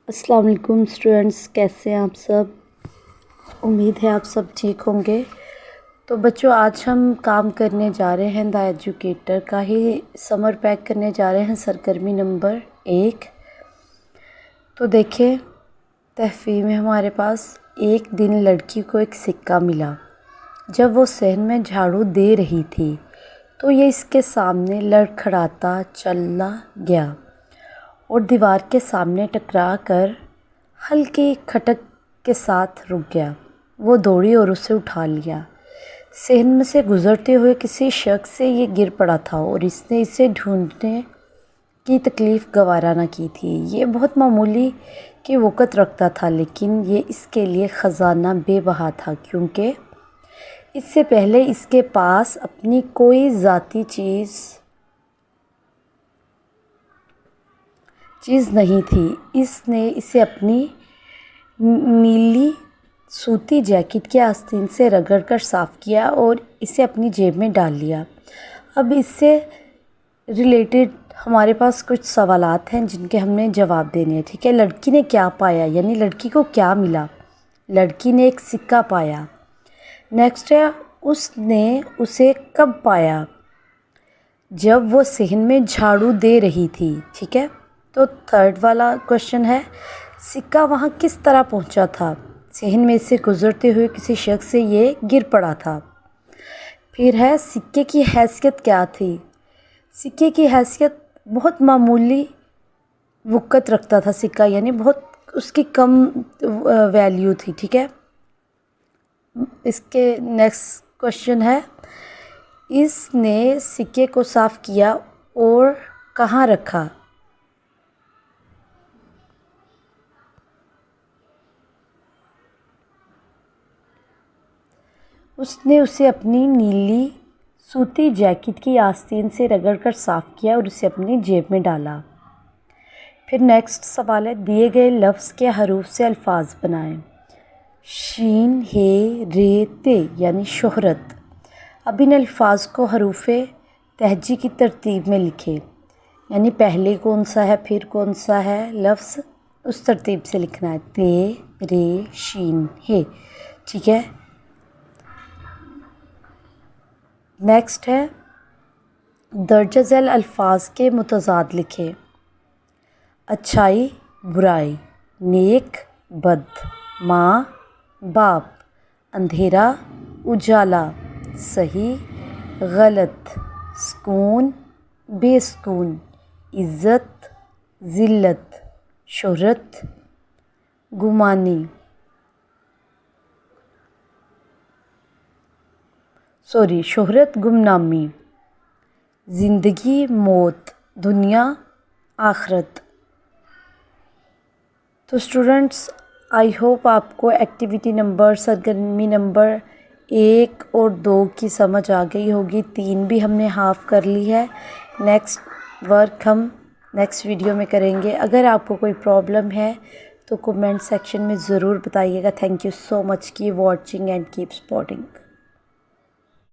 अस्सलाम वालेकुम स्टूडेंट्स, कैसे हैं आप सब। उम्मीद है आप सब ठीक होंगे। तो बच्चों, आज हम काम करने जा रहे हैं द एजुकेटर का ही समर पैक करने जा रहे हैं, सरगर्मी नंबर 1। तो देखिए, तहफ़्फ़ी में हमारे पास एक दिन लड़की को एक सिक्का मिला। जब वो सहन में झाड़ू दे रही थी तो ये इसके सामने लड़खड़ाता चला गया और दीवार के सामने टकरा कर हल्की खटक के साथ रुक गया। वो दौड़ी और उसे उठा लिया। सहन में से गुज़रते हुए किसी शख्स से ये गिर पड़ा था और इसने इसे ढूंढने की तकलीफ़ गवारा न की थी। ये बहुत मामूली की वक़्त रखता था, लेकिन ये इसके लिए ख़जाना बेबहा था, क्योंकि इससे पहले इसके पास अपनी कोई ज़ाती चीज़ नहीं थी। इसने इसे अपनी नीली सूती जैकेट के आस्तीन से रगड़कर साफ़ किया और इसे अपनी जेब में डाल लिया। अब इससे रिलेटेड हमारे पास कुछ सवालात हैं जिनके हमने जवाब देने हैं, ठीक है। लड़की ने क्या पाया, यानी लड़की को क्या मिला। लड़की ने एक सिक्का पाया। नेक्स्ट है, उसने उसे कब पाया, जब वो सहन में झाड़ू दे रही थी, ठीक है। तो थर्ड वाला क्वेश्चन है, सिक्का वहाँ किस तरह पहुँचा था। सहन में से गुज़रते हुए किसी शख्स से ये गिर पड़ा था। फिर है, सिक्के की हैसियत क्या थी। सिक्के की हैसियत बहुत मामूली वक़्त रखता था सिक्का, यानी बहुत उसकी कम वैल्यू थी, ठीक है। इसके नेक्स्ट क्वेश्चन है, इसने सिक्के को साफ़ किया और कहाँ रखा। उसने उसे अपनी नीली सूती जैकेट की आस्तीन से रगड़कर साफ़ किया और उसे अपनी जेब में डाला। फिर नेक्स्ट सवाल है, दिए गए लफ्ज़ के हरूफ से अल्फाज बनाएं। शीन, हे, रे, ते यानी शोहरत। अब इन अल्फाज को हरूफ़े तहजी की तरतीब में लिखें, यानी पहले कौन सा है फिर कौन सा है लफ्ज़, उस तरतीब से लिखना है। ते, रे, शीन, हे, ठीक है। नेक्स्ट है, दर्ज झैल अल्फाज के मुतज़ाद लिखें। अच्छाई, बुराई, नेक, बद, माँ, बाप, अंधेरा, उजाला, सही, गलत, सुकून, बेसुकून, इज़्ज़त, ज़िल्लत, शोहरत, गुमानी, शोहरत, गुमनामी, ज़िंदगी, मौत, दुनिया, आखरत। तो स्टूडेंट्स, आई होप आपको एक्टिविटी नंबर सरगर्मी नंबर 1 और 2 की समझ आ गई होगी। 3 भी हमने हाफ़ कर ली है। नेक्स्ट वर्क हम नेक्स्ट वीडियो में करेंगे। अगर आपको कोई प्रॉब्लम है तो कमेंट सेक्शन में ज़रूर बताइएगा। Thank you so much, keep watching and keep supporting.